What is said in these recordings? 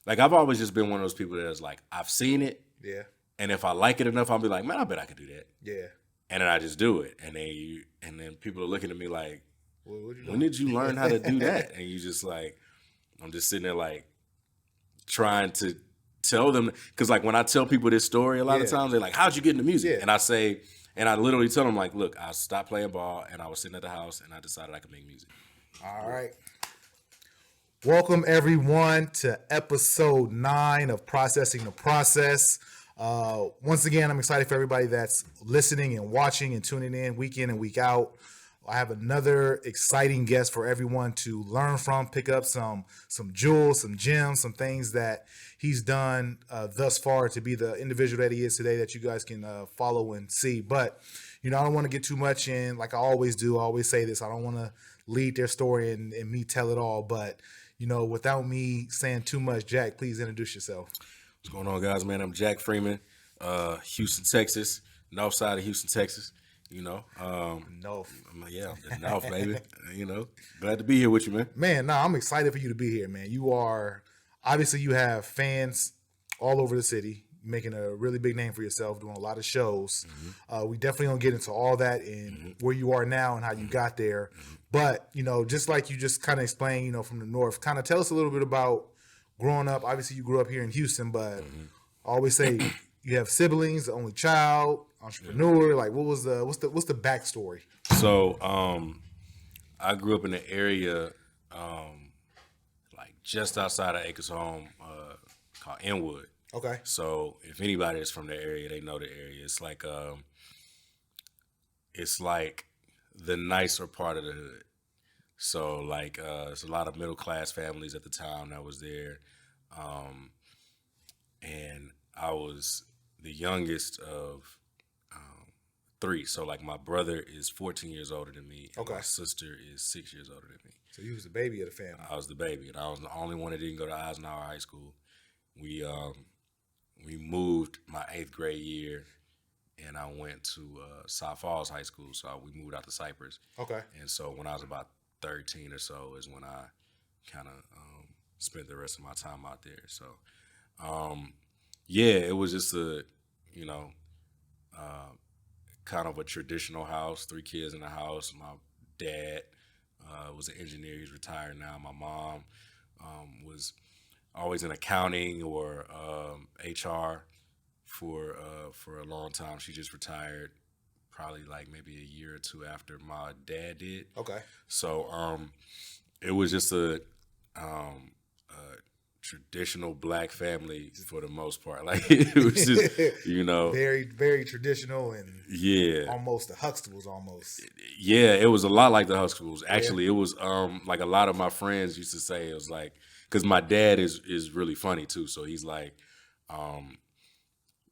like I've always just been one of those people that's like I've seen it, Yeah. and if I like it enough, I'll be like, man, I bet I could do that, Yeah. and then I just do it, and then people are looking at me like, What you when doing? did you learn how to do that? And you just like, I'm just sitting there like trying to tell them, because like when I tell people this story, a lot of Yeah. times they're like, how'd you get into music? Yeah. And I say, and I literally tell them like, look, I stopped playing ball and I was sitting at the house and I decided I could make music. All right. Welcome everyone to episode 9 of Processing the Process. Once again, I'm excited for everybody that's listening and watching and tuning in week in and week out. I have another exciting guest for everyone to learn from, pick up some jewels, some gems, some things that he's done thus far to be the individual that he is today that you guys can follow and see. But, I don't want to get too much in, like I always do. I always say this. I don't want to lead their story and me tell it all. But, without me saying too much, Jack, please introduce yourself. What's going on, guys? Man, I'm Jack Freeman, Houston, Texas, north side of Houston, Texas. No. Yeah, the north, baby. Glad to be here with you, man. Man, I'm excited for you to be here, man. Obviously you have fans all over the city, making a really big name for yourself, doing a lot of shows. Mm-hmm. We definitely don't get into all that and where you are now and how you got there. But, just like you just kind of explained, from the north, kind of tell us a little bit about growing up. Obviously you grew up here in Houston, but I always say you have siblings, the only child, entrepreneur. Like what's the backstory? So, I grew up in an area, like just outside of Acres Home, called Inwood. Okay. So if anybody is from the area, they know the area. It's like the nicer part of the hood. So like, it's a lot of middle class families at the time that was there, and I was the youngest of 3. So like my brother is 14 years older than me. And Okay. My sister is 6 years older than me. So you was the baby of the family. I was the baby, and I was the only one that didn't go to Eisenhower High School. We moved my 8th grade year, and I went to South Falls High School. So we moved out to Cypress. Okay. And so when I was about 13 or so is when I kind of spent the rest of my time out there. So yeah, it was just a kind of a traditional house, 3 kids in the house. My dad was an engineer. He's retired now. My mom was always in accounting or HR for a long time. She just retired probably like maybe a year or 2 after my dad did. Okay. So it was just a traditional black family for the most part. Like it was just, very, very traditional and yeah, almost the Huxtables almost. yeah, it was a lot like the Huxtables. Actually, it was like a lot of my friends used to say it was like, because my dad is really funny too. So he's like,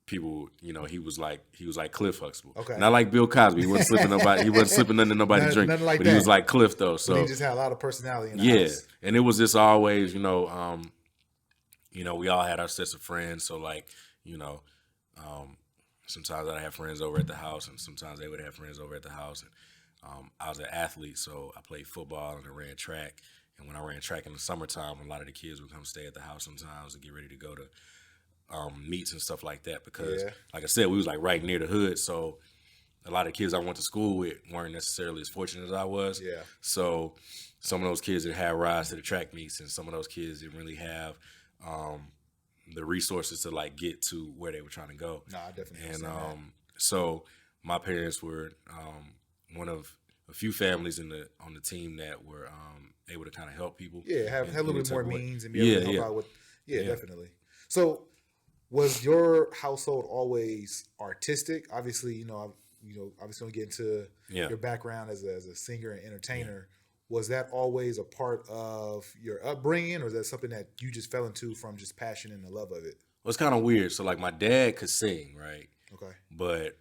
people, he was like Cliff Huxtable. Okay. Not like Bill Cosby. He wasn't slipping nobody. He wasn't slipping nothing in nobody's drink. Nothing like but that. He was like Cliff though. So he just had a lot of personality in the yeah, house. and it was just always, we all had our sets of friends. So like, sometimes I'd have friends over at the house, and sometimes they would have friends over at the house. And I was an athlete, so I played football and I ran track. And when I ran track in the summertime, a lot of the kids would come stay at the house sometimes to get ready to go to meets and stuff like that. Because, like I said, we was like right near the hood, so a lot of kids I went to school with weren't necessarily as fortunate as I was. Yeah. So some of those kids that had rides to the track meets, and some of those kids didn't really have the resources to like get to where they were trying to go. No, I definitely And understand that. so my parents were one of a few families on the team that were able to kind of help people. Yeah, have a little bit more means and be able to help out with. Yeah, definitely. So, was your household always artistic? Obviously, obviously going to get into your background as a singer and entertainer. Yeah. Was that always a part of your upbringing, or is that something that you just fell into from just passion and the love of it? Well, it's kind of weird. So, like, my dad could sing, right? Okay. But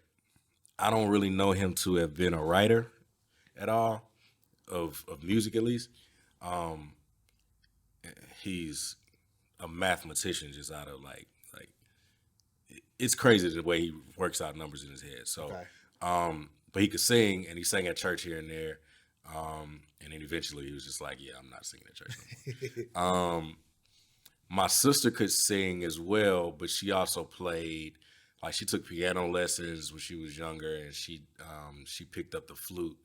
I don't really know him to have been a writer at all, of music at least. He's a mathematician just out of like it's crazy the way he works out numbers in his head. So, okay. But he could sing, and he sang at church here and there. And then eventually he was just like, yeah, I'm not singing at church no more. My sister could sing as well, but she also played. Like she took piano lessons when she was younger, and she picked up the flute,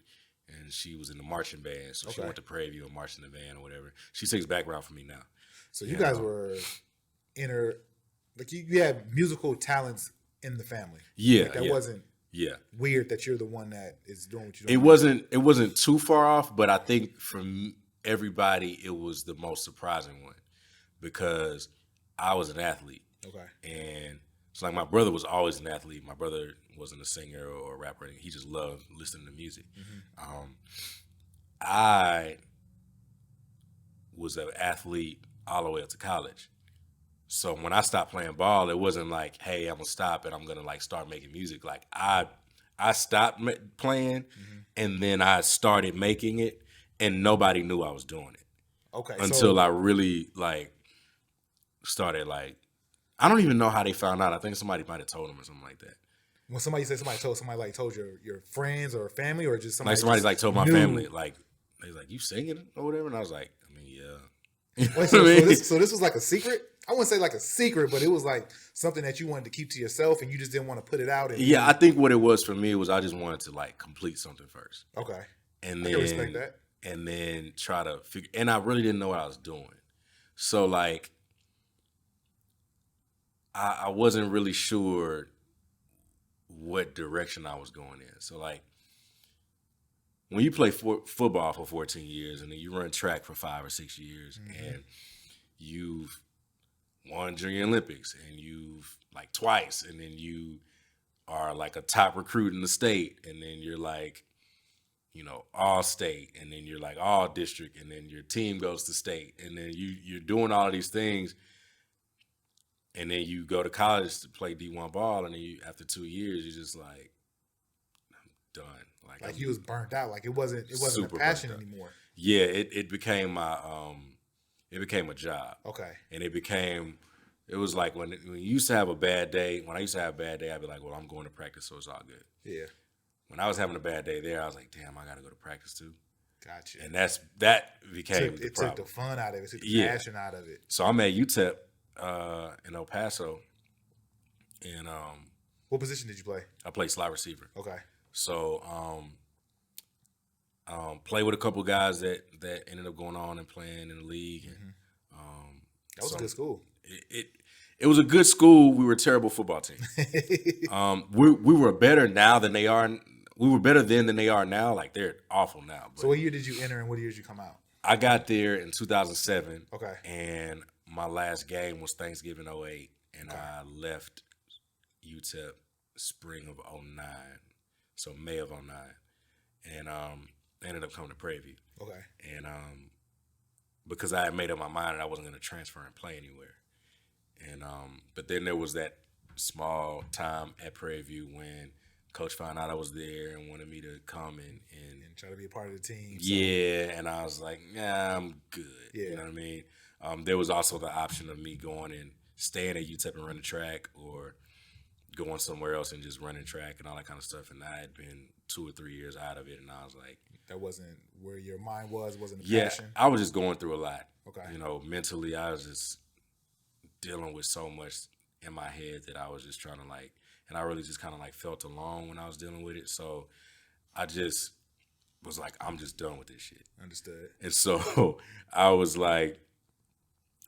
and she was in the marching band. So she Okay. went to Prairie View and marched in the band or whatever. She sings background for me now. So you And guys were inner, like you had musical talents in the family. yeah, Like that yeah, wasn't yeah. weird that you're the one that is doing what you're It doing. wasn't it wasn't too far off, but I think from everybody, it was the most surprising one because I was an athlete. Okay. And it's like my brother was always an athlete. My brother wasn't a singer or a rapper. He just loved listening to music. I was an athlete all the way up to college. So when I stopped playing ball, it wasn't like, hey, I'm gonna stop and I'm gonna like start making music. Like I stopped playing, and then I started making it, and nobody knew I was doing it Okay. until So I really like started like. I don't even know how they found out. I think somebody might have told them or something like that. when somebody said somebody like told your friends or family or just somebody Like somebody just like told my knew- family, like they was like, "You singing or whatever," and I was like, "I mean, yeah." You know Wait, what I mean? so this was like a secret? I wouldn't say like a secret, but it was like something that you wanted to keep to yourself and you just didn't want to put it out. And Yeah, I think what it was for me was I just wanted to like complete something first, Okay. and I can respect that. and then try to figure. And I really didn't know what I was doing, so like I wasn't really sure what direction I was going in. So like when you play football for 14 years and then you run track for 5 or 6 years and you've won Junior Olympics and you've like twice and then you are like a top recruit in the state and then you're like, you know, all state and then you're like all district and then your team goes to state and then you're doing all of these things and then you go to college to play D1 ball and then after 2 years you're just like, I'm done. Like you was burnt out. Like it wasn't a super passion burnt out. anymore. Yeah, it became my it became a job. Okay. And it was like when you used to have a bad day, when I used to have a bad day, I'd be like, well, I'm going to practice, so it's all good. Yeah. When I was having a bad day there, I was like, damn, I gotta go to practice too. Gotcha. And that became the It problem. took the fun out of it. It took the Yeah. passion out of it. So I'm at UTEP in El Paso and What position did you play? I play slot receiver. Okay. So play with a couple guys that ended up going on and playing in the league. And, That was a good school. It was a good school. We were a terrible football team. We were better now than they are. We were better then than they are now. Like they're awful now. But So what year did you enter and what year did you come out? I got there in 2007. Okay. And my last game was Thanksgiving 08. And I left UTEP spring of 09. So May of 09. And ended up coming to Prairie View. Okay. And because I had made up my mind that I wasn't going to transfer and play anywhere. And but then there was that small time at Prairie View when Coach found out I was there and wanted me to come and try to be a part of the team. So. Yeah, and I was like, yeah, I'm good. Yeah. You know what I mean? There was also the option of me going and staying at UTEP and running track or going somewhere else and just running track and all that kind of stuff. And I had been 2 or 3 years out of it, and I was like, that wasn't where your mind was. Wasn't the yeah, passion. I was just going through a lot. Okay. You know, mentally, I was just dealing with so much in my head that I was just trying to like, and I really just kind of like felt alone when I was dealing with it. So I just was like, I'm just done with this shit. Understood. And so I was like,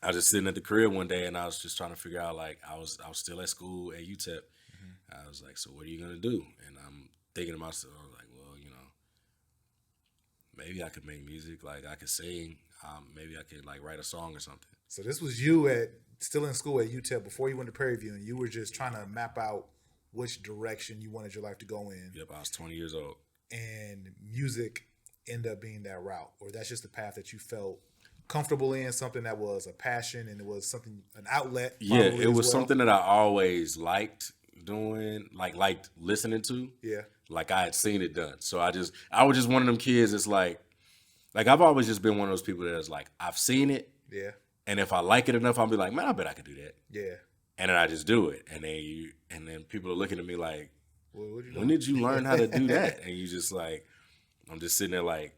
I was just sitting at the crib one day and I was just trying to figure out, like, I was still at school at UTEP. I was like, so what are you going to do? And I'm thinking to myself, I was like, well, you know, maybe I could make music. Like, I could sing. Maybe I could, like, write a song or something. So this was you still in school at UTEP before you went to Prairie View, and you were just trying to map out which direction you wanted your life to go in. Yep, I was 20 years old. And music ended up being that route, or that's just the path that you felt comfortable in, something that was a passion and it was something, an outlet. Yeah, it was something that I always liked doing, liked listening to. Yeah. Like I had seen it done. So I was just one of them kids that's like I've always just been one of those people that is like, I've seen it. Yeah. And if I like it enough, I'll be like, man, I bet I could do that. Yeah. And then I just do it. And then people are looking at me like, well, when did you learn how to do that? And you just like, I'm just sitting there like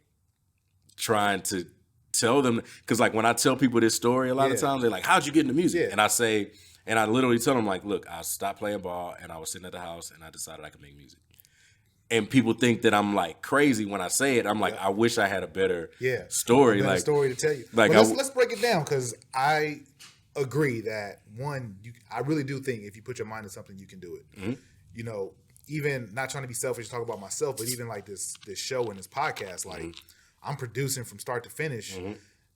trying to tell them, because like when I tell people this story, a lot of Yeah. times they're like, "How'd you get into music?" Yeah. And I literally tell them like, "Look, I stopped playing ball and I was sitting at the house and I decided I could make music." And people think that I'm like crazy when I say it. I'm like, I wish I had a better story, a better like story to tell you. Like but let's break it down, because I agree that I really do think if you put your mind to something, you can do it. Mm-hmm. You know, even not trying to be selfish, talk about myself, but even like this show and this podcast, like I'm producing from start to finish,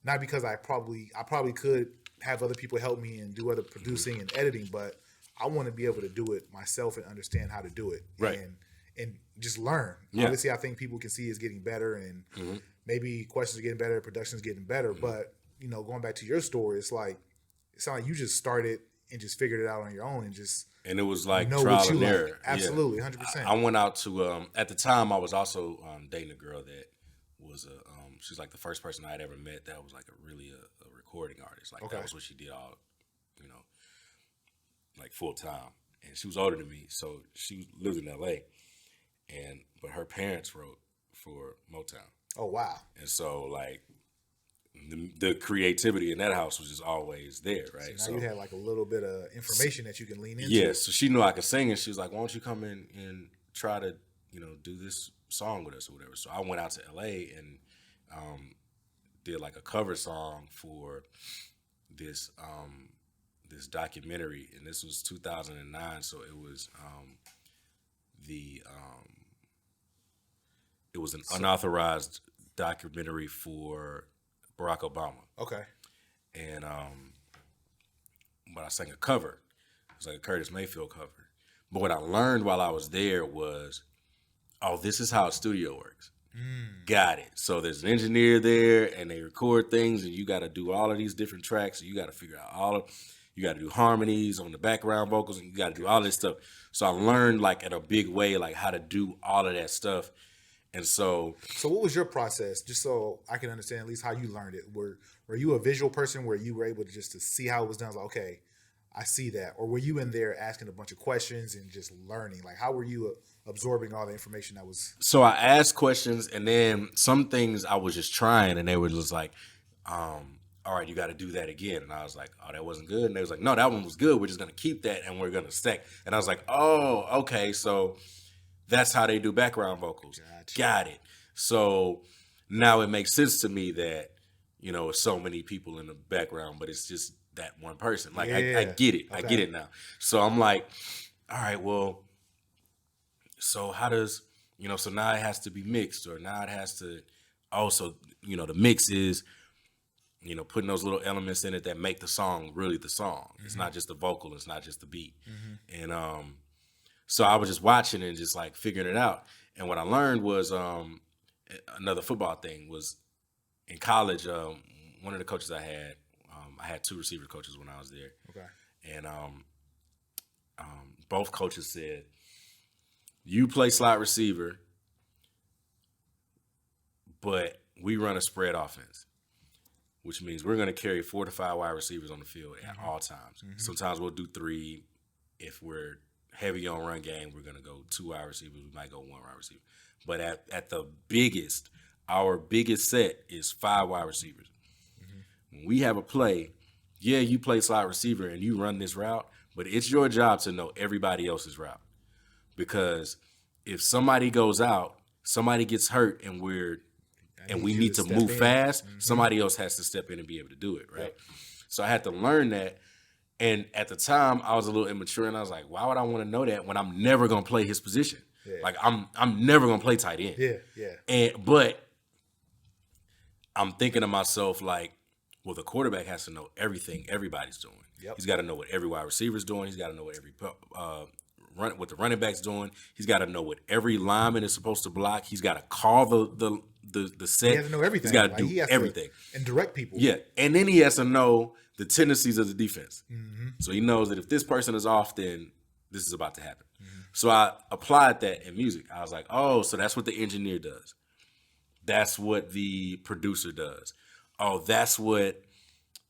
not because I probably could have other people help me and do other producing and editing, but I want to be able to do it myself and understand how to do it, right? And just learn. Yeah. Obviously, I think people can see it's getting better, and maybe questions are getting better, production's getting better. But going back to your story, it sounded like you just started and just figured it out on your own, and it was like trial and error. Like. Absolutely, 100%. I went out to at the time I was also dating a girl that was she's like the first person I'd ever met that was like a recording artist. Like that was what she did all, like full time. And she was older than me, so she lived in LA. But her parents wrote for Motown. Oh wow! And so like the creativity in that house was just always there, right? So now you had like a little bit of information that you can lean into. Yeah, so she knew I could sing, and she was like, "Why don't you come in and try to do this song with us or whatever?" So I went out to LA and did like a cover song for this this documentary, and this was 2009, so it was it was an unauthorized documentary for Barack Obama. Okay. And but I sang a cover. It was like a Curtis Mayfield cover. But what I learned while I was there was, oh, this is how a studio works. Got it. So there's an engineer there, and they record things, and you got to do all of these different tracks. So you got to figure out you got to do harmonies on the background vocals, and you got to do all this stuff. So I learned like in a big way, like how to do all of that stuff. And so what was your process? Just so I can understand at least how you learned it. Were you a visual person where you were able to just to see how it was done? I was like, okay, I see that. Or were you in there asking a bunch of questions and just learning? Like, how were you absorbing all the information that was? So I asked questions, and then some things I was just trying, and they were just like, all right, you got to do that again. And I was like, oh, that wasn't good. And they was like, no, that one was good. We're just going to keep that, and we're going to stack. And I was like, oh, okay, so that's how they do background vocals. Gotcha. Got it. So now it makes sense to me that, it's so many people in the background, but it's just that one person. Like, I get it. Okay. I get it now. So I'm like, all right, well, so how does, so now it has to be mixed, or now it has to also, the mix is, putting those little elements in it that make the song really the song. Mm-hmm. It's not just the vocal. It's not just the beat. Mm-hmm. And so I was just watching and just like figuring it out. And what I learned was another football thing was in college. One of the coaches I had 2 receiver coaches when I was there. Okay. And both coaches said, you play slot receiver, but we run a spread offense, which means we're going to carry 4 to 5 wide receivers on the field at all times. Mm-hmm. Sometimes we'll do 3. If we're heavy on run game, we're going to go 2 wide receivers. We might go 1 wide receiver. But at the biggest, our biggest set is 5 wide receivers. Mm-hmm. When we have a play, you play slot receiver and you run this route, but it's your job to know everybody else's route. Because if somebody goes out, somebody gets hurt, and we need to move fast, mm-hmm. somebody else has to step in and be able to do it, right? Yep. So I had to learn that. And at the time, I was a little immature, and I was like, why would I want to know that when I'm never going to play his position? Yeah. Like, I'm never going to play tight end. Yeah. But I'm thinking to myself, like, well, the quarterback has to know everything everybody's doing. Yep. He's got to know what every wide receiver's doing. He's got to know what what the running back's doing. He's got to know what every lineman is supposed to block. He's got to call the set. He has to know everything. He's got to do everything. And direct people. Yeah. And then he has to know the tendencies of the defense. Mm-hmm. So he knows that if this person is off, then this is about to happen. Mm-hmm. So I applied that in music. I was like, oh, so that's what the engineer does. That's what the producer does. Oh, that's what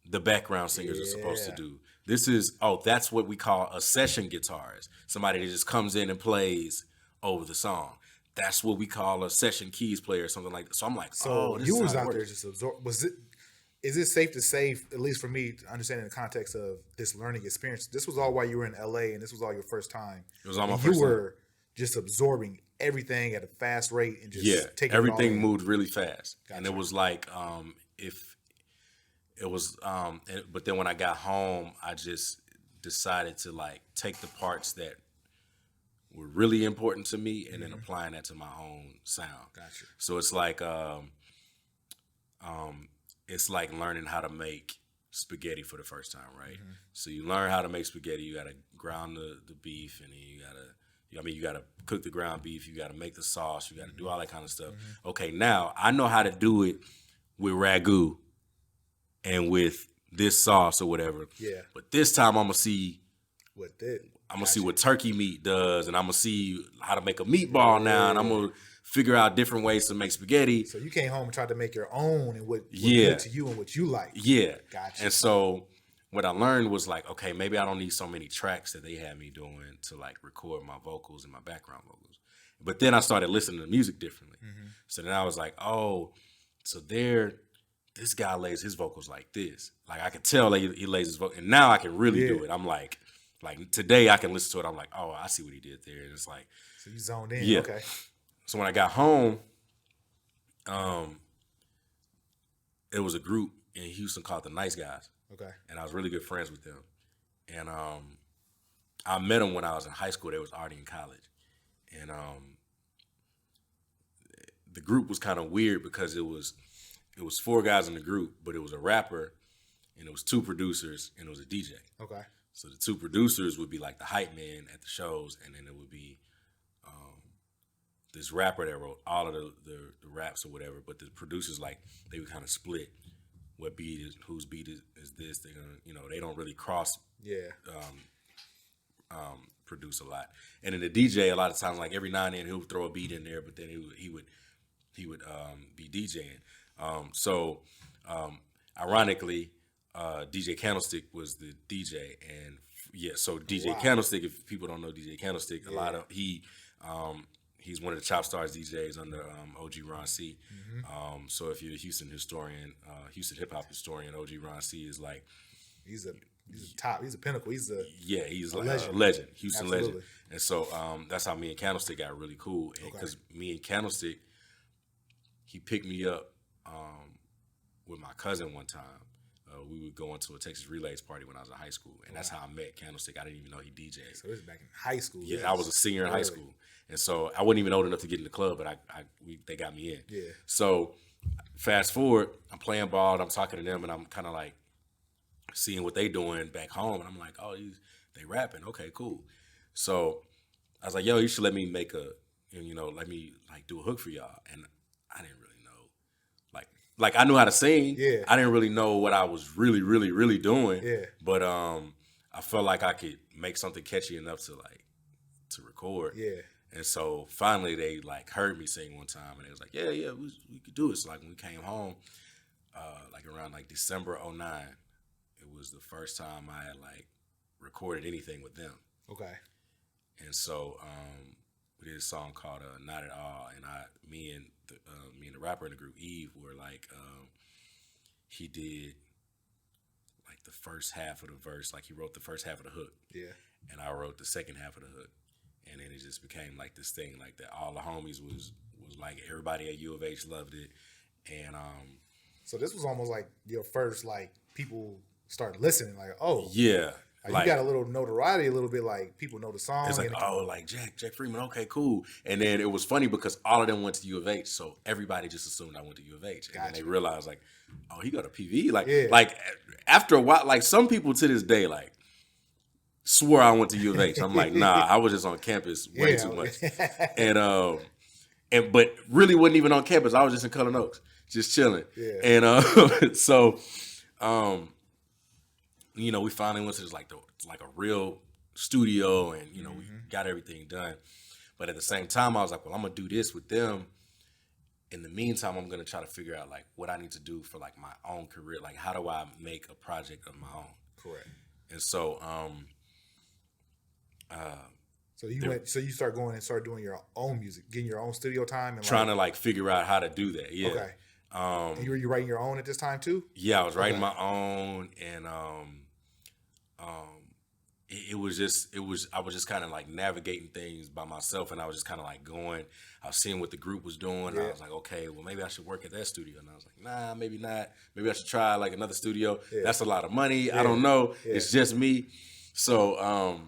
the background singers are supposed to do. That's what we call a session guitarist. Somebody that just comes in and plays over the song. That's what we call a session keys player or something like that. So I'm like, you was out there just absorb. Was it is it safe to say, at least for me, to understand in the context of this learning experience, this was all while you were in LA and this was all your first time. It was all my And first you time. were just absorbing everything at a fast rate and just Yeah, taking it all everything in. moved really fast, and it Gotcha. was like if it was, but then when I got home, I just decided to like take the parts that were really important to me and then applying that to my own sound. Gotcha. So it's like learning how to make spaghetti for the first time, right? So you learn how to make spaghetti. You got to ground the beef, and then you got to cook the ground beef. You got to make the sauce. You got to do all that kind of stuff. Okay, now I know how to do it with ragu and with this sauce or whatever. Yeah. But this time I'm gonna see What did? I'm gonna see what turkey meat does, and I'm gonna see how to make a meatball now, and I'm gonna figure out different ways to make spaghetti. So you came home and tried to make your own and what Yeah. good to you and what you like. Yeah. Gotcha. And so what I learned was like, okay, maybe I don't need so many tracks that they had me doing to like record my vocals and my background vocals. But then I started listening to music differently. So then I was like, oh, so this guy lays his vocals like this. Like I could tell he lays his vocal, and now I can really do it. I'm like today I can listen to it. I'm like, oh, I see what he did there. And it's like, So you zoned in. Yeah. Okay. so when I got home, it was a group in Houston called the Nice Guys, Okay. and I was really good friends with them. And I met them when I was in high school. They was already in college, and the group was kind of weird because it was 4 guys in the group, but it was a rapper, and it was 2 producers, and it was a DJ. Okay. So the 2 producers would be like the hype man at the shows, and then it would be this rapper that wrote all of the raps or whatever. But the producers, like, they would kind of split what beat is, whose beat is this. They're gonna, they don't really cross Yeah. produce a lot. And then the DJ, a lot of times, like every now and then, he would throw a beat in there, but then he would be DJing. Ironically, DJ Candlestick was the DJ, and so DJ Wow. Candlestick, if people don't know DJ Candlestick, he's one of the top stars DJs under OG Ron C. So if you're a Houston historian, Houston hip hop historian, OG Ron C is like, He's a top. He's a pinnacle. He's he's like legend. a legend, Houston Absolutely. legend. And so that's how me and Candlestick got really cool. Because me and Candlestick, he picked me up with my cousin one time. We would go into a Texas Relays party when I was in high school, and that's how I met Candlestick. I didn't even know he DJed. So this is back in high school. Yeah, I was a senior in high school, and so I wasn't even old enough to get in the club, but they got me in. Yeah. So fast forward, I'm playing ball, and I'm talking to them, and I'm kind of like seeing what they doing back home, and I'm like, oh, they rapping, okay, cool. So I was like, yo, you should let me make let me like do a hook for y'all, and I didn't really know, like I knew how to sing. Yeah. I didn't really know what I was really, really, really doing. Yeah. But I felt like I could make something catchy enough to record. Yeah. And so finally they like heard me sing one time, and they was like, yeah, we could do it. So like when we came home, like around like December 2009, it was the first time I had like recorded anything with them. Okay. And so we did a song called "Not at All," and me and the rapper in the group, Eve, were like, he did like the first half of the verse, like he wrote the first half of the hook, Yeah. and I wrote the second half of the hook, and then it just became like this thing, like that. All the homies was like, everybody at U of H loved it, and So this was almost like your first, like, people started listening, like, oh, yeah. like, you got a little notoriety, a little bit, like, people know the song. It's like, and oh, like Jack Freeman, okay, cool. And then it was funny because all of them went to U of H, so everybody just assumed I went to U of H. And then they realized, like, oh, he got a PV? Like after a while, like, some people to this day, like, swore I went to U of H. I'm like, nah, I was just on campus way too much. But really wasn't even on campus. I was just in Cullen Oaks, just chilling. Yeah. And so we finally went to this like a real studio, and we got everything done. But at the same time, I was like, well, I'm gonna do this with them. In the meantime, I'm gonna try to figure out like what I need to do for like my own career. Like, how do I make a project of my own? Correct. And so, So you start going and start doing your own music, getting your own studio time, and trying to like figure out how to do that. Yeah. Okay. And you writing your own at this time too? Yeah, I was writing my own, and it was I was just kind of like navigating things by myself, and I was just kind of like going. I was seeing what the group was doing. And I was like, okay, well maybe I should work at that studio, and I was like, nah, maybe not. Maybe I should try like another studio. That's a lot of money. I don't know. It's just me. So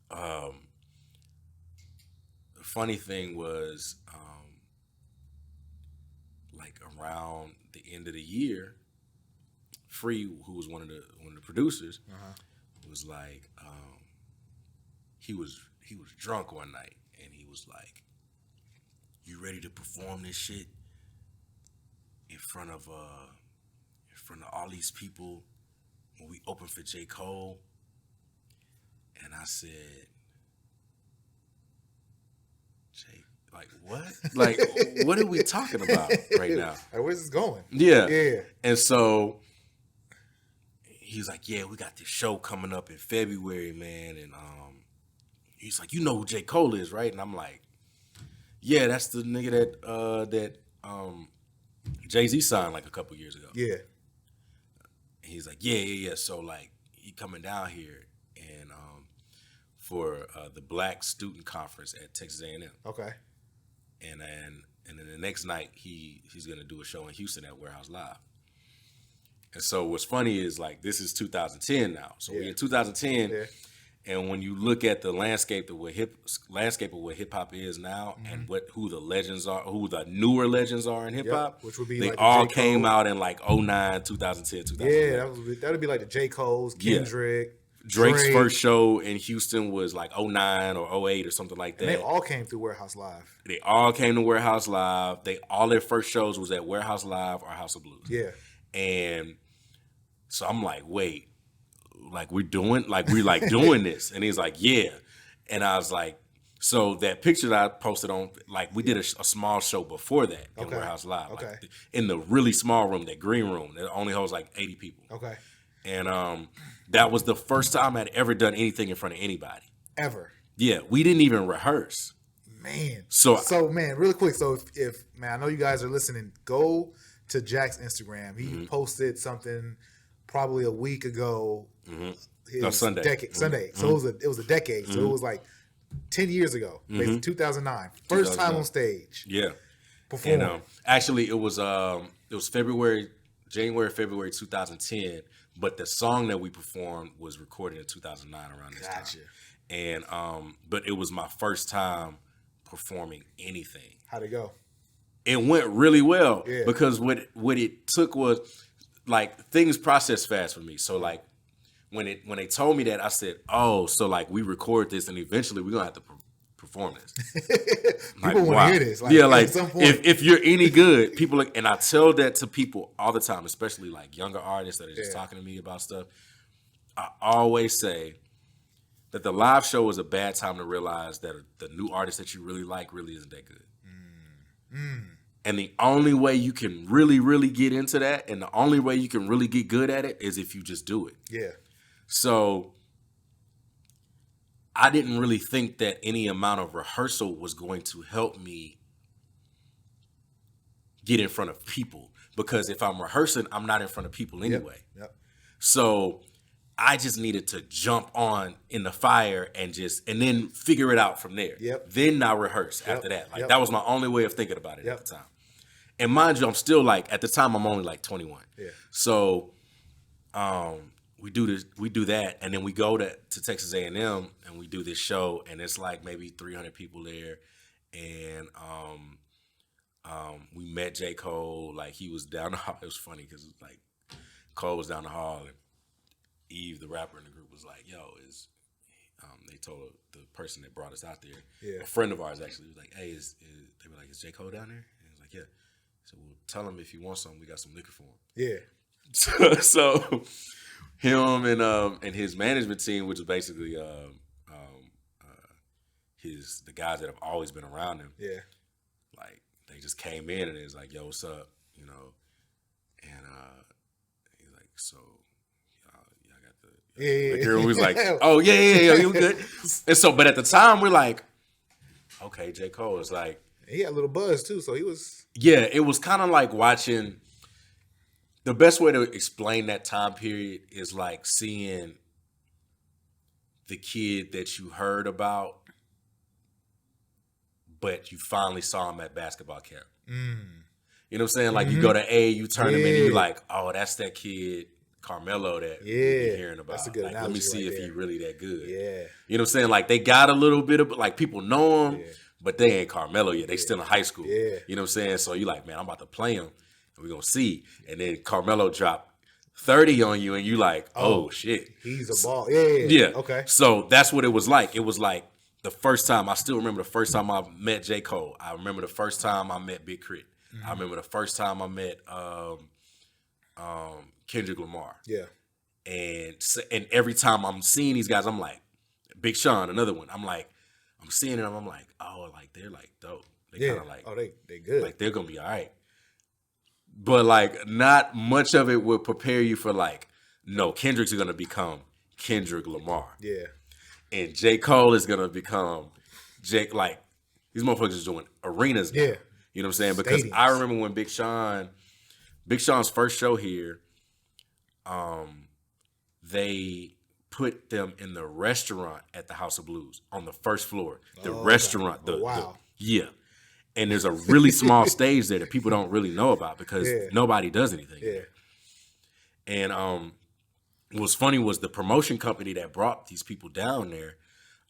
the funny thing was, like around the end of the year, Free, who was one of the producers, was like, he was drunk one night, and he was like, "You ready to perform this shit in front of all these people when we open for J. Cole?" And I said, "Jay, like what? Like what are we talking about right now? Like, where's this going?" Yeah. And so he was like, "Yeah, we got this show coming up in February, man." And he's like, "You know who J. Cole is, right?" And I'm like, "Yeah, that's the nigga that Jay-Z signed like a couple years ago." Yeah. And he's like, yeah. So like he coming down here and for the Black Student Conference at Texas A&M. Okay. And then the next night he's gonna do a show in Houston at Warehouse Live. And so what's funny is like this is 2010 now. So we're in 2010, and when you look at the landscape of what hip hop is now, and who the legends are, who the newer legends are in hip hop, which would be they like all J. came Cole. out in like 09, 2010, 2011. Yeah, that would be like the J. Cole's, Kendrick. Drake's Drake. first show in Houston was like 09 or 08 or something like that. And they all came through Warehouse Live. They all came to Warehouse Live. All their first shows was at Warehouse Live or House of Blues. Yeah. And so I'm like, wait, like we're doing this. And he's like, yeah. And I was like, so that picture that I posted on, like we did a small show before that in Warehouse Live. Okay. Like, in the really small room, that green room, that only holds like 80 people. Okay. And that was the first time I'd ever done anything in front of anybody. Ever. Yeah, we didn't even rehearse. Man. So man, really quick. So if man, I know you guys are listening, go to Jack's Instagram. He posted something probably a week ago. Sunday. Sunday. So it was a decade. So it was like 10 years ago, basically 2009. First time on stage. Yeah. Performing. And actually it was February 2010, but the song that we performed was recorded in 2009 around this time. And but it was my first time performing anything. How'd it go? It went really well because what it took was like things processed fast for me. So like when they told me that, I said, "Oh, so like we record this and eventually we're gonna have to perform this." People want to hear this. Like, at some point. If you're any good, people and I tell that to people all the time, especially like younger artists that are just talking to me about stuff. I always say that the live show is a bad time to realize that the new artist that you really like really isn't that good. And the only way you can really, really get into that, and the only way you can really get good at it, is if you just do it. Yeah. So I didn't really think that any amount of rehearsal was going to help me get in front of people, because if I'm rehearsing, I'm not in front of people anyway. Yep. So I just needed to jump on in the fire and then figure it out from there. Yep. Then I rehearse after that. Like that was my only way of thinking about it at the time. And mind you, I'm still like, at the time I'm only like 21. Yeah. So we do that, and then we go to Texas A&M and we do this show, and it's like maybe 300 people there. And we met J. Cole, like he was down the hall. It was funny because like Cole was down the hall, and Eve, the rapper in the group, was like, "Yo, they told the person that brought us out there, a friend of ours actually, was like, hey, they were like, is J. Cole down there?" And he was like, yeah. So we'll tell him if you want something, we got some liquor for him. Yeah. So him and his management team, which is basically the guys that have always been around him. Yeah. Like they just came in and it was like, "Yo, what's up?" You know, and he's like, "So, y'all got the liquor?" And we was like, "Oh yeah, you good?" And so, but at the time we're like, "Okay, J. Cole is like." He had a little buzz too, so he was. Yeah, it was kind of like watching. The best way to explain that time period is like seeing the kid that you heard about, but you finally saw him at basketball camp. You know what I'm saying? Like you go to AAU tournament and you're like, oh, that's that kid Carmelo that you're hearing about. That's a good like, analogy let me see right if there. he really that good. Yeah. You know what I'm saying? Like they got a little bit of like people know him, but they ain't Carmelo yet. They still in high school. Yeah. You know what I'm saying? So you like, man, I'm about to play him. And we're gonna see. And then Carmelo dropped 30 on you, and you like, oh shit. He's a ball. Yeah. Okay. So that's what it was like. It was like the first time. I still remember the first time I met J. Cole. I remember the first time I met Big Crit. I remember the first time I met Kendrick Lamar. Yeah. And every time I'm seeing these guys, I'm like, Big Sean, another one. I'm like, I'm seeing them. I'm like, oh, like they're like dope. They kind of like, oh, they good. like they're gonna be all right. But like, not much of it would prepare you for like, no, Kendrick's gonna become Kendrick Lamar. Yeah. And J. Cole is gonna become Jake. Like these motherfuckers is doing arenas now. Yeah. You know what I'm saying? Because Stadiums. I remember when Big Sean's first show here, they put them in the restaurant at the House of Blues on the first floor. The restaurant. Wow. Yeah. And there's a really small stage there that people don't really know about because nobody does anything. Yeah. And what was funny was the promotion company that brought these people down there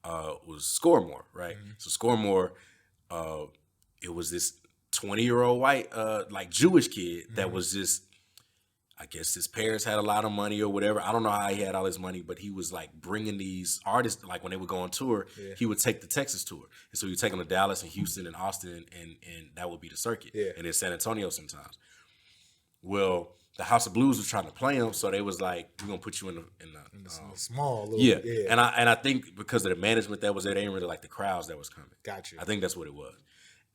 was Scoremore, right? So Scoremore, it was this 20-year-old white, like Jewish kid that was just, I guess his parents had a lot of money or whatever. I don't know how he had all his money, but he was like bringing these artists, like when they would go on tour, he would take the Texas tour. And so he'd take them to Dallas and Houston and Austin, and that would be the circuit. Yeah. And then San Antonio sometimes. Well, the House of Blues was trying to play him, so they was like, we're going to put you in the small little yeah. bit. And I think because of the management that was there, they didn't really like the crowds that was coming. Got you. I think that's what it was.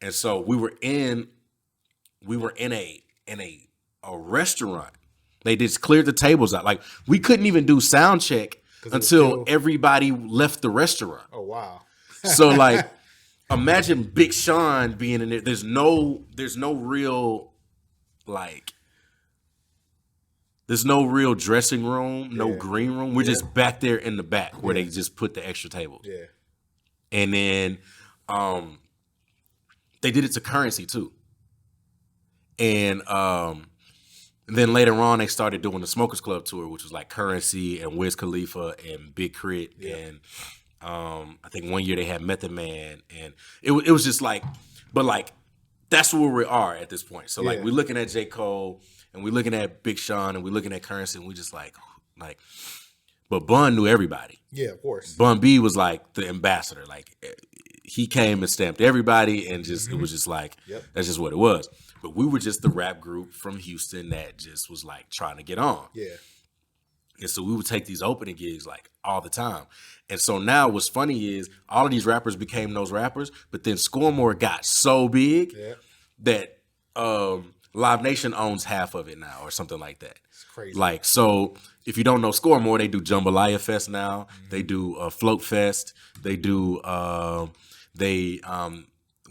And so we were in a restaurant. They just cleared the tables out. Like we couldn't even do sound check until everybody left the restaurant. Oh wow. So like imagine Big Sean being in there. There's no real dressing room, no green room. We're just back there in the back where they just put the extra tables. Yeah. And then they did it to Currency too. And then later on, they started doing the Smokers Club tour, which was like Currency and Wiz Khalifa and Big Crit. And I think one year they had Method Man. And it was just like, but like, that's where we are at this point. So like, we're looking at J. Cole and we're looking at Big Sean and we're looking at Currency and we just like, but Bun knew everybody. Yeah, of course. Bun B was like the ambassador. Like, he came and stamped everybody and just, it was just like, that's just what it was. But we were just the rap group from Houston that just was like trying to get on. Yeah. And so we would take these opening gigs like all the time. And so now what's funny is all of these rappers became those rappers, but then Scoremore got so big that Live Nation owns half of it now or something like that. It's crazy. Like, so if you don't know Scoremore, they do Jambalaya Fest now. They do Float Fest. They do,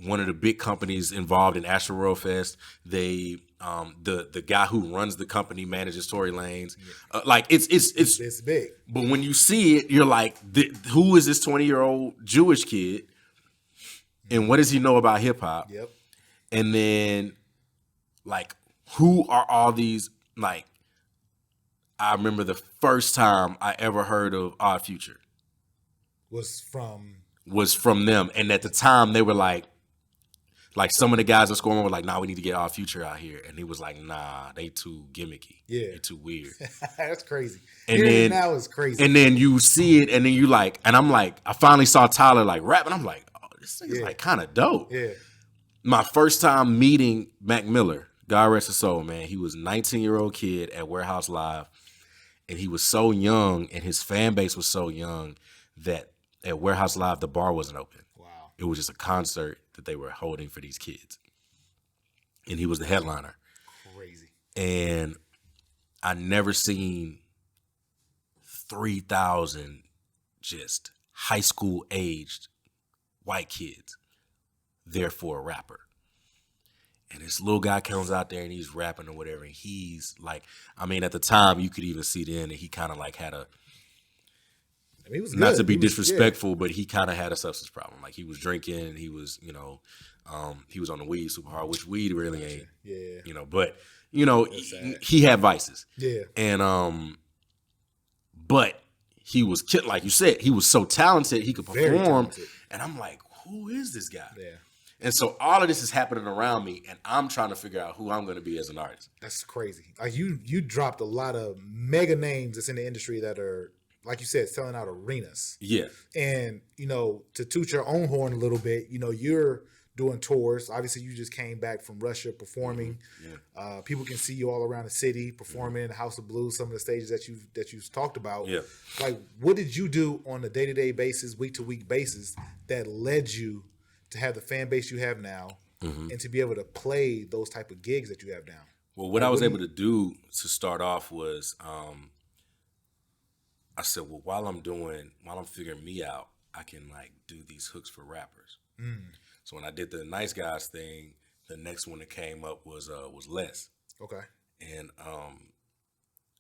one of the big companies involved in Astro World Fest, they the guy who runs the company manages Tory Lanez. Like it's big. But when you see it, you're like, who is this 20-year-old Jewish kid, and what does he know about hip hop? Yep. And then like, who are all these? Like, I remember the first time I ever heard of Odd Future was from them, and at the time they were like some of the guys at Scoremore were like, nah, we need to get Odd Future out here. And he was like, nah, they too gimmicky. Yeah. They're too weird. That's crazy. And Hearing then it now is crazy. And then you see it, and then you like, and I'm like, I finally saw Tyler like rap, and I'm like, oh, this thing is like kind of dope. Yeah. My first time meeting Mac Miller, God rest his soul, man. He was a 19-year-old kid at Warehouse Live, and he was so young, and his fan base was so young that at Warehouse Live, the bar wasn't open. Wow. It was just a concert that they were holding for these kids. And he was the headliner. Crazy. And I never seen 3,000 just high school aged white kids therefore a rapper. And this little guy comes out there and he's rapping or whatever. And he's like, I mean, at the time you could even see then that he kind of like had a, I mean, he was not good. to be He was- disrespectful, but he kind of had a substance problem. Like he was drinking, he was, he was on the weed super hard, which weed really ain't, Yeah. but sad. he had vices. Yeah. And but he was like you said, he was so talented, he could Very perform. talented. And I'm like, who is this guy? Yeah. And so all of this is happening around me, and I'm trying to figure out who I'm going to be as an artist. That's crazy. Like you dropped a lot of mega names that's in the industry that are, like you said, selling out arenas. Yeah. And, to toot your own horn a little bit, you're doing tours. Obviously, you just came back from Russia performing. Yeah. People can see you all around the city performing in the House of Blues, some of the stages that you've talked about. Yeah. Like, what did you do on a day-to-day basis, week-to-week basis that led you to have the fan base you have now and to be able to play those type of gigs that you have now? Well, what I was able to do to start off was I said, well, while I'm figuring me out, I can like do these hooks for rappers. So when I did the Nice Guys thing, the next one that came up was Les. Okay. And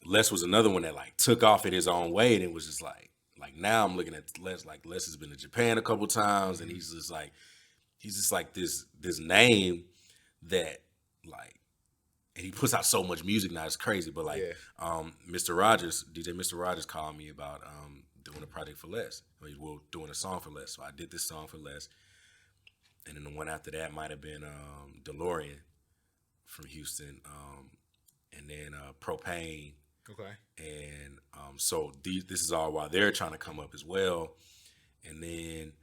Les was another one that like took off in his own way, and it was just like now I'm looking at Les, like Les has been to Japan a couple times, and he's just like this name that like, and he puts out so much music now, it's crazy. But like Mr. Rogers, DJ Mr. Rogers called me about doing a project for Les. Well, doing a song for Les. So I did this song for Les. And then the one after that might have been DeLorean from Houston. And then Propane. Okay. And so this is all while they're trying to come up as well. And then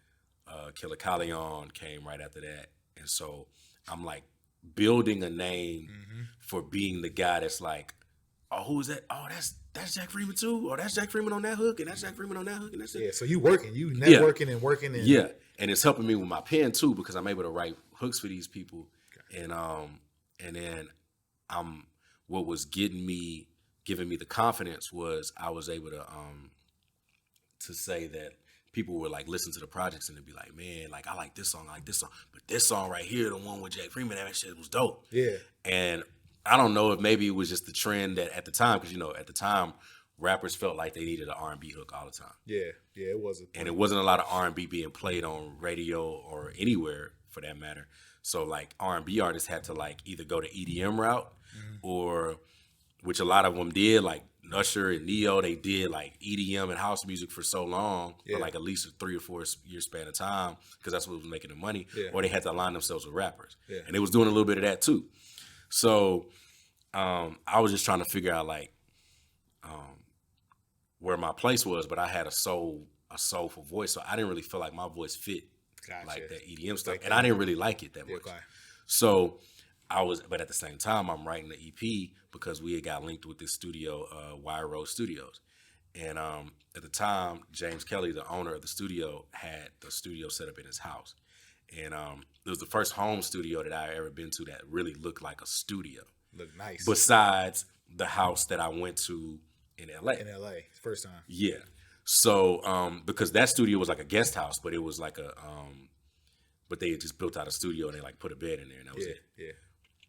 Killer Calleon came right after that. And so I'm like building a name for being the guy that's like, oh, who is that? Oh, that's Jack Freeman too. Oh, that's Jack Freeman on that hook, and that's Jack Freeman on that hook, and that's it. Yeah, so you networking and working. And yeah, and it's helping me with my pen too because I'm able to write hooks for these people. Okay. And then what was giving me the confidence was I was able to say that people would like listen to the projects and they'd be like, man, like I like this song, but this song right here, the one with Jack Freeman, that shit was dope. Yeah. And I don't know if maybe it was just the trend that at the time, because at the time rappers felt like they needed an R&B hook all the time. Yeah, it wasn't. And it wasn't a lot of R&B being played on radio or anywhere for that matter. So like R&B artists had to like either go to EDM route or, which a lot of them did, like Usher and Neo, they did like EDM and house music for so long, for like at least a 3 or 4 year span of time, because that's what was making the money. Yeah. Or they had to align themselves with rappers. Yeah. And they was doing a little bit of that too. So I was just trying to figure out like where my place was, but I had a soulful voice, so I didn't really feel like my voice fit like that EDM stuff, and I didn't really like it that much. Okay. So but at the same time, I'm writing the EP because we had got linked with this studio, Wire Road Studios, and at the time, James Kelly, the owner of the studio, had the studio set up in his house, and it was the first home studio that I ever been to that really looked like a studio. Looked nice. Besides the house that I went to in LA. In LA, first time. Yeah. So because that studio was like a guest house, but it was like but they had just built out a studio and they like put a bed in there and that was it. Yeah.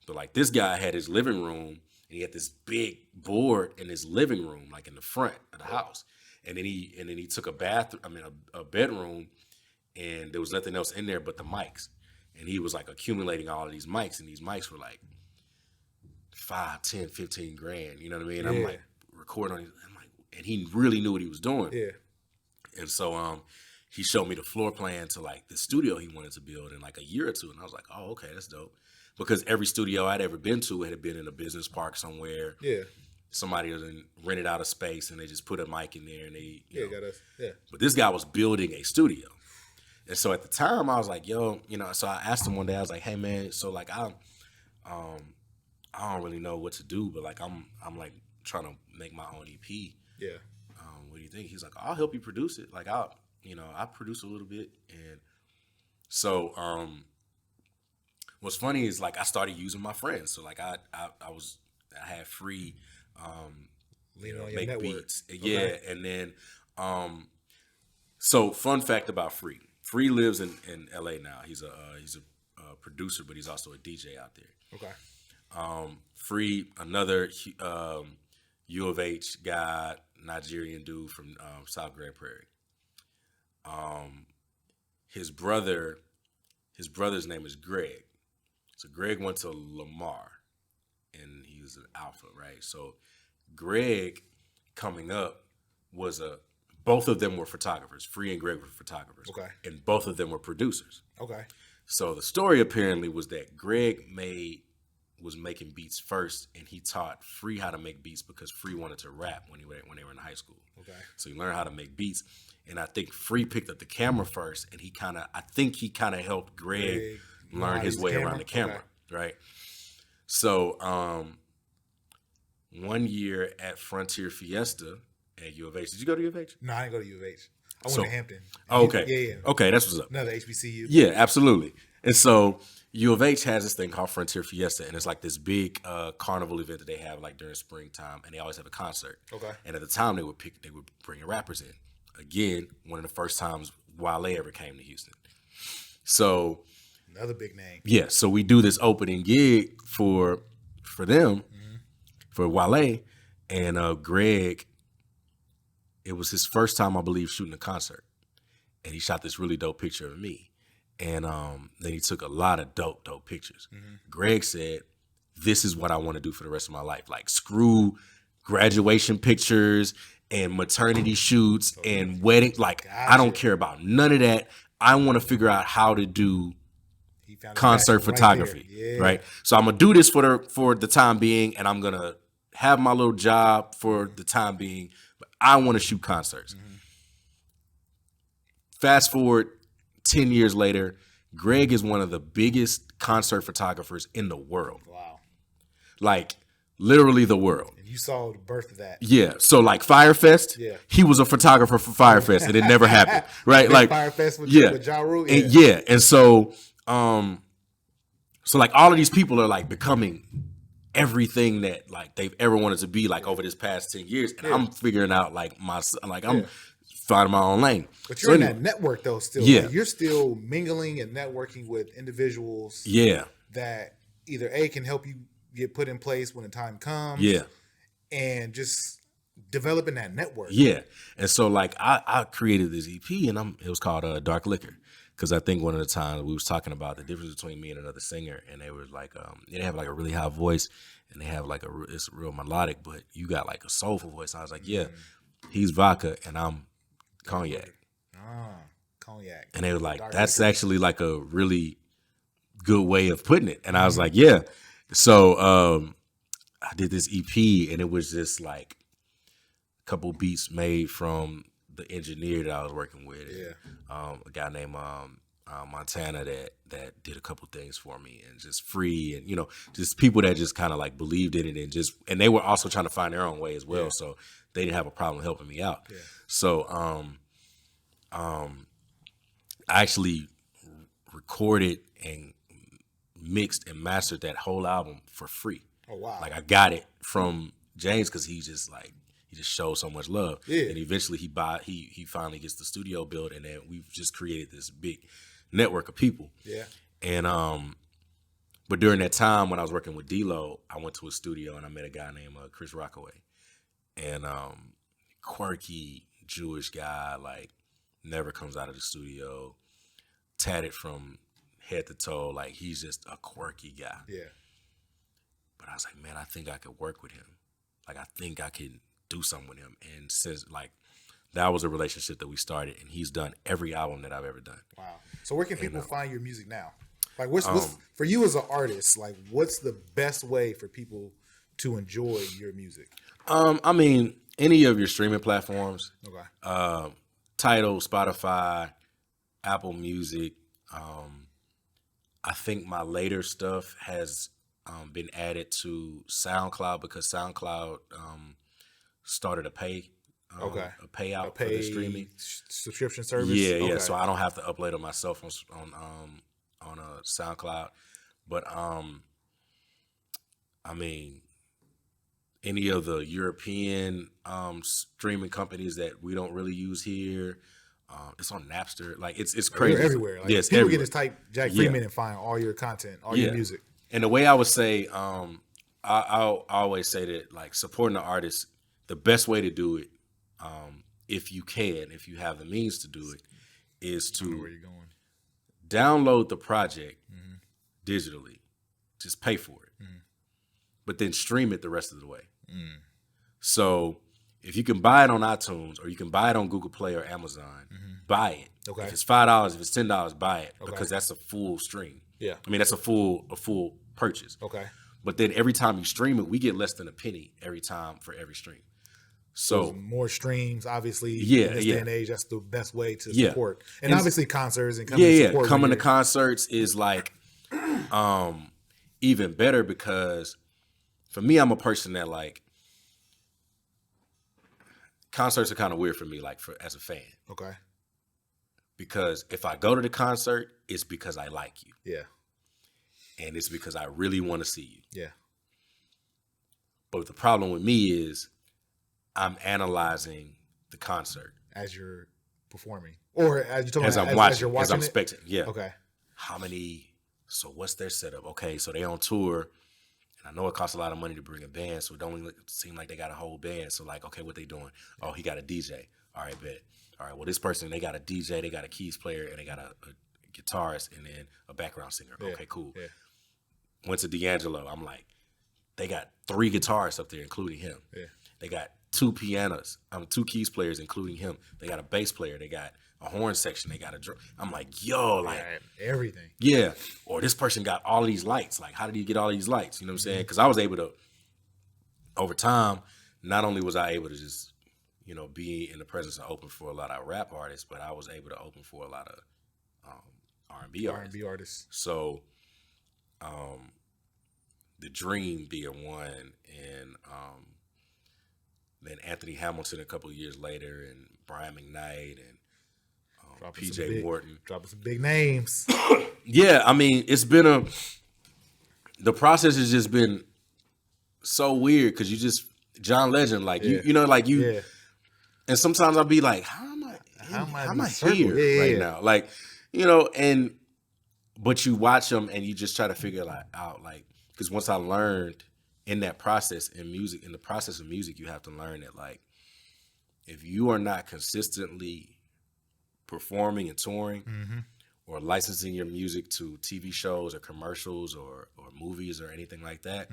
So like this guy had his living room and he had this big board in his living room, like in the front of the house. And then he took a bedroom, and there was nothing else in there but the mics. And he was like accumulating all of these mics, and these mics were like 5, 10, 15 grand. You know what I mean? Yeah. I'm like recording on it. I'm like, and he really knew what he was doing. Yeah. And so he showed me the floor plan to like the studio he wanted to build in like a year or two. And I was like, oh, okay, that's dope. Because every studio I'd ever been to had been in a business park somewhere. Yeah. Somebody rented out a space and they just put a mic in there and they, you know. But this guy was building a studio. And so at the time I was like, yo, so I asked him one day, I was like, hey man, so like I don't really know what to do, but like I'm like trying to make my own EP. Yeah. What do you think? He's like, I'll help you produce it. Like I produce a little bit. And so what's funny is like I started using my friends. So like I had free make network. Beats. Okay. Yeah. And then so fun fact about Free. Free lives in LA now. He's producer, but he's also a DJ out there. Okay. Free, another U of H guy, Nigerian dude from South Grand Prairie. His brother's name is Greg. So Greg went to Lamar, and he was an alpha, right? So Greg, coming up, both of them were photographers. Free and Greg were photographers. Okay. And both of them were producers. Okay. So the story apparently was that Greg was making beats first, and he taught Free how to make beats because Free wanted to rap when they were in high school. Okay. So he learned how to make beats, and I think Free picked up the camera first, and he kind of helped Greg learn his way around the camera, right? So one year at Frontier Fiesta at U of H. Did you go to U of H? No, I didn't go to U of H. I went to Hampton. Oh, okay. Yeah. Okay, that's what's up. Another HBCU. Yeah, absolutely. And so U of H has this thing called Frontier Fiesta, and it's like this big carnival event that they have like during springtime, and they always have a concert. Okay. And at the time they would bring rappers in. Again, one of the first times Wale ever came to Houston. So another big name. Yeah, so we do this opening gig for them, for Wale, and Greg. It was his first time, I believe, shooting a concert, and he shot this really dope picture of me. And then he took a lot of dope pictures. Greg said, "This is what I want to do for the rest of my life. Like, screw graduation pictures and maternity shoots and wedding. Like, I don't care about none of that. I want to figure out how to do concert photography, right? So I'm gonna do this for the time being, and I'm gonna have my little job for the time being. But I want to shoot concerts." Fast forward 10 years later, Greg is one of the biggest concert photographers in the world. Wow. Like, literally the world. And you saw the birth of that. Yeah. So, like, Firefest, he was a photographer for Firefest, and it never happened, right? Like, Firefest with Ja Rule? And so, like, all of these people are, like, becoming everything that, like, they've ever wanted to be, like, over this past 10 years. And I'm figuring out, like, I'm finding my own lane. But you're in that network though still. Yeah. Like, you're still mingling and networking with individuals that either A, can help you get put in place when the time comes. Yeah. And just developing that network. Yeah. And so like I created this EP, and it was called Dark Liquor. Because I think one of the times we was talking about the difference between me and another singer, and they were like, they have like a really high voice, and they have like it's real melodic, but you got like a soulful voice. I was like, yeah, he's vodka and I'm cognac. Cognac. And they were like, that's actually like a really good way of putting it. And I was like, yeah. So I did this EP, and it was just like a couple beats made from the engineer that I was working with. And, a guy named Montana that did a couple things for me, and just Free, and just people that just kind of like believed in it, and they were also trying to find their own way as well. So they didn't have a problem helping me out. So I actually recorded and mixed and mastered that whole album for free. Oh wow! Like, I got it from James because he just showed so much love. And eventually he finally gets the studio built, and then we've just created this big network of people. And but during that time when I was working with D-Lo, I went to a studio and I met a guy named Chris Rockaway, and quirky Jewish guy, like never comes out of the studio, tatted from head to toe, like he's just a quirky guy. But I was like, man, I think I could work with him. Like, I think I could do something with him. And since like that was a relationship that we started, and he's done every album that I've ever done. Wow. So where can people find your music now? Like, what's for you as an artist, like what's the best way for people to enjoy your music? I mean, any of your streaming platforms. Okay. Tidal, Spotify, Apple Music. I think my later stuff has been added to SoundCloud, because SoundCloud started a payout for the streaming subscription service. Yeah. So I don't have to upload it myself on a SoundCloud. But I mean, any of the European streaming companies that we don't really use here, It's on Napster. Like it's You're crazy. everywhere. Like, Yeah, it's people everywhere. can just type Jack Freeman and find all your content, all your music. And the way I would say, I always say that like supporting the artist, the best way to do it, if you have the means to do it, is to Where you going? download the project digitally, just pay for it, but then stream it the rest of the way. So if you can buy it on iTunes or you can buy it on Google Play or Amazon, buy it. Okay. If it's $5, if it's $10, buy it because that's a full stream. Yeah. I mean, that's a full purchase. Okay. But then every time you stream it, we get less than a penny every time for every stream. So more streams, obviously. Yeah, in this day and age, that's the best way to support. And obviously concerts and coming to support. Coming to concerts is like even better because for me, I'm a person that like concerts are kind of weird for me, like as a fan. Okay. Because if I go to the concert, it's because I like you. Yeah. And it's because I really want to see you. Yeah. But the problem with me is I'm analyzing the concert as you're performing, or as you're talking as about, I'm watching, as you're watching as I'm it? spectating. Yeah. Okay. So what's their setup? Okay, so they on tour, and I know it costs a lot of money to bring a band, so it don't even seem like they got a whole band. So like, okay, what they doing? Oh, he got a DJ. All right, bet. All right, well, this person, they got a DJ, they got a keys player, and they got a guitarist, and then a background singer. Yeah. Okay, cool. Yeah. Went to D'Angelo. I'm like, they got 3 guitarists up there, including him. Yeah. They got 2 pianos, 2 keys players, including him. They got a bass player. They got a horn section. They got a drum. I'm like, yo, like everything. Yeah. Or this person got all of these lights. Like, how did he get all these lights? You know what I'm saying? Because I was able to, over time, not only was I able to just, be in the presence and open for a lot of rap artists, but I was able to open for a lot of R&B artists. R&B artists. So, The Dream being one, and then Anthony Hamilton a couple of years later, and Brian McKnight, and PJ Morton. Dropping some big names. Yeah, I mean, the process has just been so weird because you just, John Legend, like, Yeah. And sometimes I'll be like, how am I here right now? Like, but you watch them and you just try to figure it out, like, because once I learned in that process in the process of music, you have to learn that, like, if you are not consistently performing and touring or licensing your music to TV shows or commercials or movies or anything like that,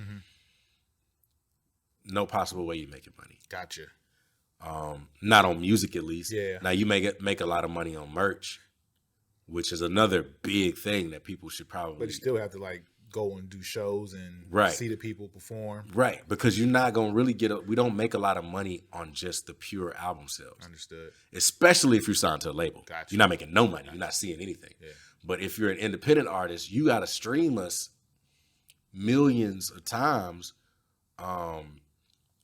no possible way you're making money. Gotcha. Not on music, at least. Yeah. Now you make a lot of money on merch, which is another big thing that people should probably. But you still have to like go and do shows and see the people perform. Right, because you're not gonna really we don't make a lot of money on just the pure album sales. Understood. Especially if you're signed to a label. Gotcha. You're not making no money. You're not seeing anything. Yeah. But if you're an independent artist, you gotta stream us millions of times.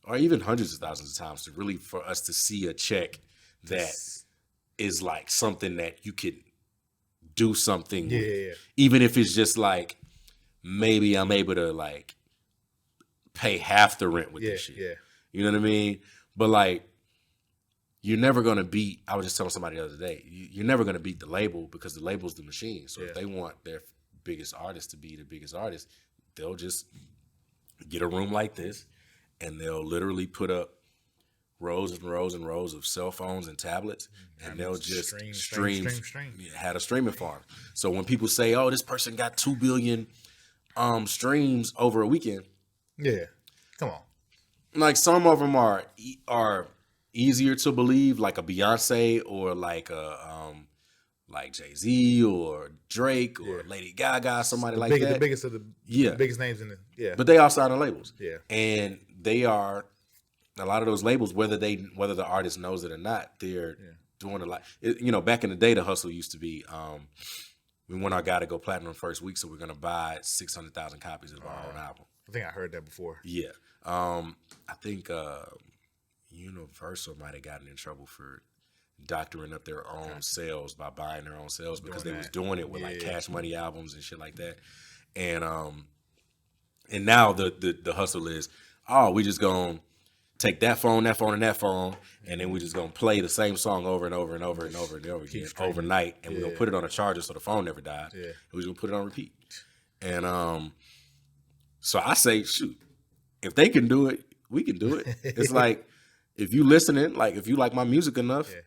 Or even hundreds of thousands of times for us to see a check that is like something that you could do something with. Even if it's just like, maybe I'm able to like pay half the rent with this shit. Yeah. You know what I mean? But like, you're never going to beat, I was just telling somebody the other day, you're never going to beat the label because the label's the machine. So if they want their biggest artist to be the biggest artist, they'll just get a room like this, and they'll literally put up rows and rows and rows of cell phones and tablets, and they'll just stream. Had a streaming farm. So when people say, "Oh, this person got 2 billion streams over a weekend," yeah, come on. Like, some of them are easier to believe, like a Beyonce or like a like Jay-Z or Drake or Lady Gaga, somebody like that. The biggest of the biggest names in the But they all sign on labels. Yeah. And they are, a lot of those labels, whether the artist knows it or not, they're doing a lot. Back in the day, the hustle used to be, we want our guy to go platinum first week, so we're going to buy 600,000 copies of our own album. I think I heard that before. Yeah. I think Universal might have gotten in trouble for doctoring up their own sales by buying their own sales because they was doing it with like Cash Money albums and shit like that. And now the hustle is, we just gonna take that phone, and that phone, and then we're just gonna play the same song over and over and over and over and over again overnight, and we're gonna put it on a charger so the phone never dies. Yeah. And we're gonna put it on repeat. And so I say, shoot, if they can do it, we can do it. It's like if you listening, like if you like my music enough. Yeah.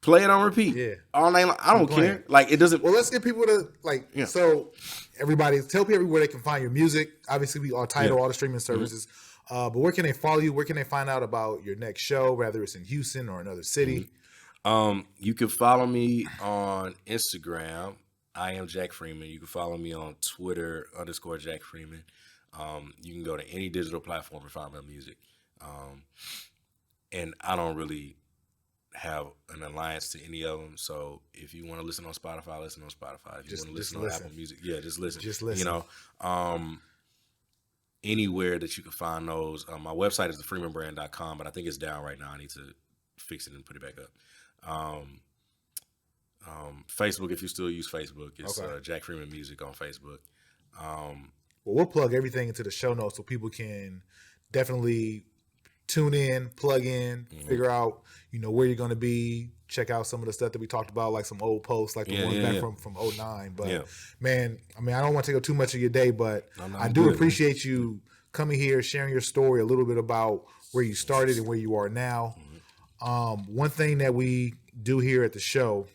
Play it on repeat. Yeah. All night long. I don't care. Like it doesn't. Well, let's get people to like. Yeah. So everybody, tell people where they can find your music. Obviously, we are Tidal, all the streaming services. But where can they follow you? Where can they find out about your next show, whether it's in Houston or another city? You can follow me on Instagram. I am Jack Freeman. You can follow me on Twitter _Jack Freeman. You can go to any digital platform and find my music. And I don't really have an alliance to any of them. So if you want to listen on Spotify, listen on Spotify. If you want to listen on Apple Music, just listen. Just listen. You know, anywhere that you can find those. My website is thefreemanbrand.com, but I think it's down right now. I need to fix it and put it back up. Facebook, if you still use Facebook, it's Jack Freeman Music on Facebook. Well, we'll plug everything into the show notes so people can definitely tune in, plug in, figure out, where you're going to be, check out some of the stuff that we talked about, like some old posts, like the ones back from 2009. But man, I mean, I don't want to take up too much of your day, but I do appreciate you coming here, sharing your story, a little bit about where you started and where you are now. One thing that we do here at the show,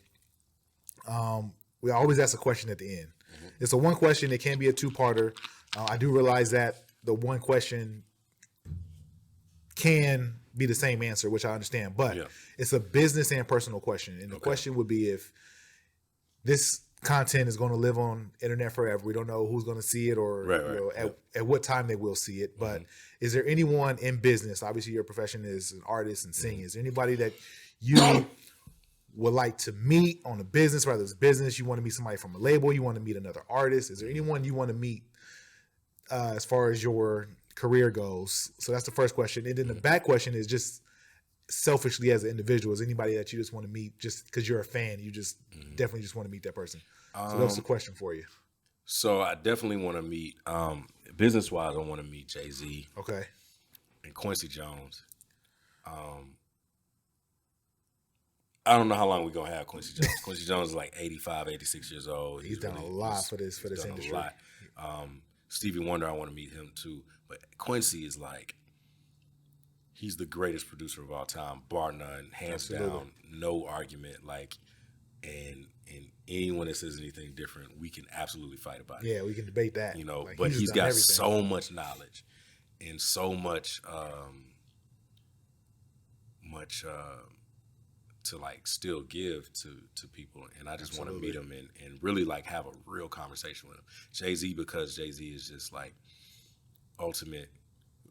we always ask a question at the end. It's a one question. It can be a two-parter. I do realize that the one question can be the same answer, which I understand, but it's a business and personal question. And the question would be, if this content is going to live on internet forever, we don't know who's going to see it or at what time they will see it, but is there anyone in business, obviously your profession is an artist and singing, is there anybody that you would like to meet on a business, whether it's business, you want to meet somebody from a label, you want to meet another artist, is there anyone you want to meet as far as your career goes? So that's the first question. And then the back question is just selfishly as an individual, is anybody that you just want to meet just because you're a fan, you just definitely just want to meet that person? So that's the question for you. So I definitely want to meet, business wise, I want to meet Jay-Z. Okay. And Quincy Jones. I don't know how long we're going to have Quincy Jones. Quincy Jones is like 85, 86 years old. He's done a lot for this industry. A lot. Stevie Wonder, I want to meet him too. But Quincy is like, he's the greatest producer of all time, bar none, hands down, no argument. Like, and anyone that says anything different, we can absolutely fight about it. Yeah, we can debate that. Like, but he's got everything. So much knowledge and so much, to like still give to people, and I just want to meet him and really like have a real conversation with him. Jay-Z, because Jay-Z is just like ultimate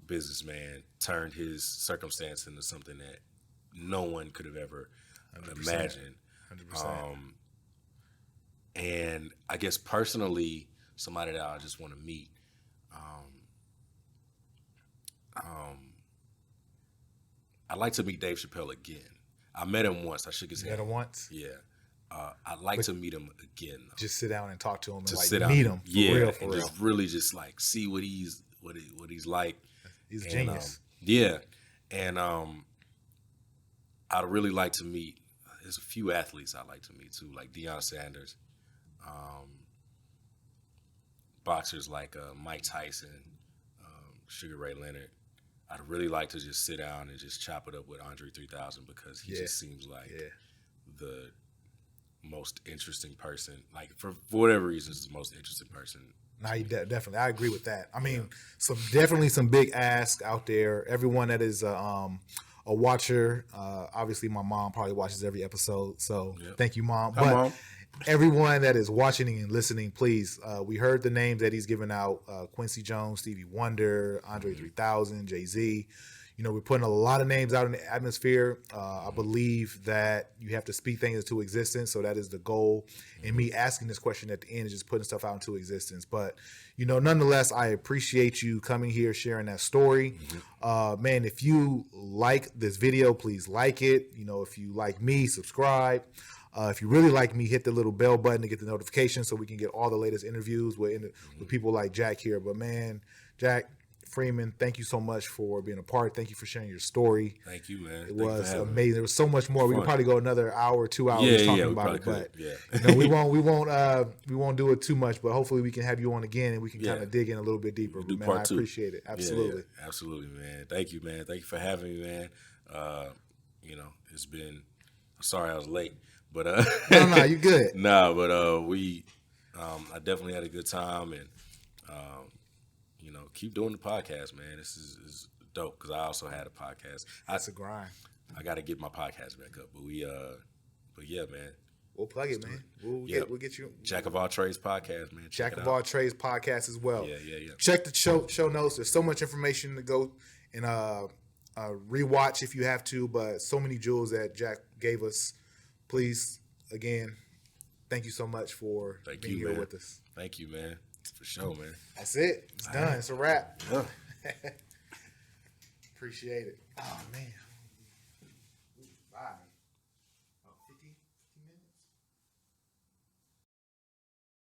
businessman, turned his circumstance into something that no one could have ever 100%, imagined. 100%. And I guess personally, somebody that I just want to meet. I'd like to meet Dave Chappelle again. I met him once. I shook his hand. Met him once? Yeah. I'd like to meet him again, though. Just sit down and talk to him and like meet him for real. Just really just like see what he's like. He's a genius. And I'd really like to meet. There's a few athletes I'd like to meet too, like Deion Sanders. Boxers like Mike Tyson, Sugar Ray Leonard. I'd really like to just sit down and just chop it up with Andre 3000 because he just seems like the most interesting person. Like for whatever reason, he's the most interesting person. No, definitely. I agree with that. I mean, definitely some big ask out there. Everyone that is a watcher, obviously my mom probably watches every episode. So thank you, Mom. Hi, Mom. Everyone that is watching and listening, please, we heard the names that he's given out, Quincy Jones, Stevie Wonder, Andre 3000, Jay-Z. We're putting a lot of names out in the atmosphere. I believe that you have to speak things into existence, so that is the goal. And me asking this question at the end is just putting stuff out into existence. But, nonetheless, I appreciate you coming here, sharing that story. Man, if you like this video, please like it. If you like me, subscribe. If you really like me, hit the little bell button to get the notification so we can get all the latest interviews with people like Jack here. But man, Jack Freeman, thank you so much for being a part. Thank you for sharing your story. Thank you, man. It Thank you was for having me. amazing. There was so much more. We could Fun. probably go another hour, 2 hours Yeah, talking we about it, probably but could. Yeah. you know, we won't do it too much. But hopefully, we can have you on again and we can kind of dig in a little bit deeper. Do But man, part I two. appreciate it. Absolutely. Yeah, absolutely, man. Thank you, man. Thank you for having me, man. You know, it's been. Sorry I was late, but No, you good. nah, but we, I definitely had a good time, and you know, keep doing the podcast, man. This is dope because I also had a podcast. That's a grind. I got to get my podcast back up, but yeah, man. We'll plug it, man. We'll get you. Jack of all trades podcast, man. Jack of all trades podcast as well. Yeah. Check the show notes. There's so much information to go and rewatch if you have to, but so many jewels that Jack gave us. Please, again, thank you so much for being here with us. Thank you, man. For sure, man. That's it. It's done. It's a wrap. Yeah. Appreciate it. Oh, man.